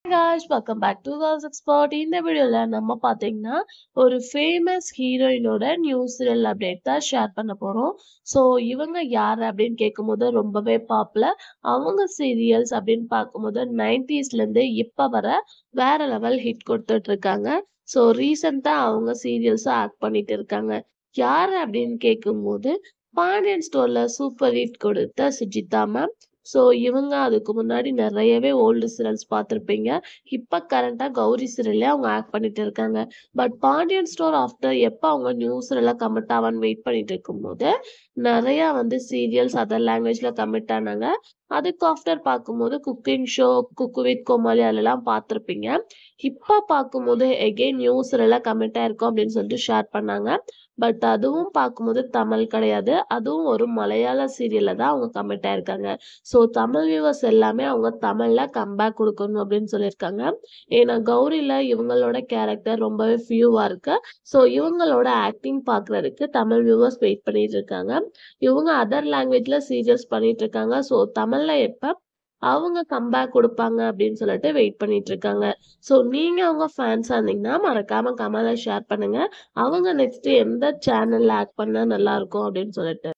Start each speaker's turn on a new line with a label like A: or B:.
A: guys, welcome back to Girls Expert. இந்த வீடியோல நம்ம பாத்தீங்கன்னா ஒரு ஃபேமஸ் ஹீரோயினோட நியூ சீரியல் அப்டேட் தான் ஷேர் பண்ண போறோம். ஸோ இவங்க யார் அப்படின்னு கேட்கும்போது ரொம்பவே பாப்புலர். அவங்க சீரியல்ஸ் அப்படின்னு பார்க்கும்போது 90ஸ்ல இருந்து இப்ப வர வேற லெவல் ஹிட் கொடுத்துட்டு இருக்காங்க. ஸோ ரீசெண்டா அவங்க சீரியல்ஸும் ஆக்ட் பண்ணிட்டு இருக்காங்க. யாரு அப்படின்னு கேட்கும்போது பாண்டியன் ஸ்டோர்ல சூப்பர் ஹிட் கொடுத்த சுஜிதா மேம். ஸோ இவங்க அதுக்கு முன்னாடி நிறையவே ஓல்டு சீரியல்ஸ் பார்த்துருப்பீங்க. இப்ப கரண்டா கௌரி சீரியல்ல அவங்க ஆக்ட் பண்ணிட்டு இருக்காங்க. பட் பாண்டியன் ஸ்டோர் ஆஃப்டர் எப்ப அவங்க நியூ சீரியல்ல கமிட் ஆவான்னு வெயிட் பண்ணிட்டு இருக்கும்போது நிறைய சீரியல்ஸ் அதர் லாங்குவேஜ்ல கமிட் ஆனாங்க. அதுக்கு ஆஃப்டர் பார்க்கும்போது குக்கிங் ஷோ, குக்கு வித் கோமாளி அதெல்லாம் பார்த்துருப்பீங்க. இப்ப பார்க்கும்போது எகெயின் நியூ சீரியல்ல கமிட் ஆயிருக்கோம் அப்படின்னு சொல்லிட்டு ஷேர் பண்ணாங்க. பட் அதுவும் பார்க்கும்போது தமிழ் கிடையாது. அதுவும் ஒரு மலையாள சீரியல்ல தான் அவங்க கமிட் ஆயிருக்காங்க. ஸோ தமிழ் வியூவர்ஸ் எல்லாமே அவங்க தமிழ்ல கம்பேக் குடுக்கணும் அப்படின்னு சொல்லியிருக்காங்க. ஏன்னா கௌரில இவங்களோட கேரக்டர் ரொம்பவே ஃபியூவா இருக்கு. ஸோ இவங்களோட ஆக்டிங் பார்க்கறதுக்கு தமிழ் வியூவர்ஸ் வெயிட் பண்ணிட்டு இருக்காங்க. இவங்க அதர் லாங்குவேஜ்ல சீரியல்ஸ் பண்ணிட்டு இருக்காங்க. ஸோ தமிழ்ல எப்ப அவங்க கம்பேக் குடுப்பாங்க அப்படின்னு சொல்லிட்டு வெயிட் பண்ணிட்டு இருக்காங்க. ஸோ நீங்க அவங்க ஃபேன்ஸா இருந்தீங்கன்னா மறக்காம கமெண்ட்ல ஷேர் பண்ணுங்க. அவங்க நெக்ஸ்ட் எந்த சேனல்ல ஆக்ட் பண்ணா நல்லா இருக்கும் அப்படின்னு சொல்லிட்டு.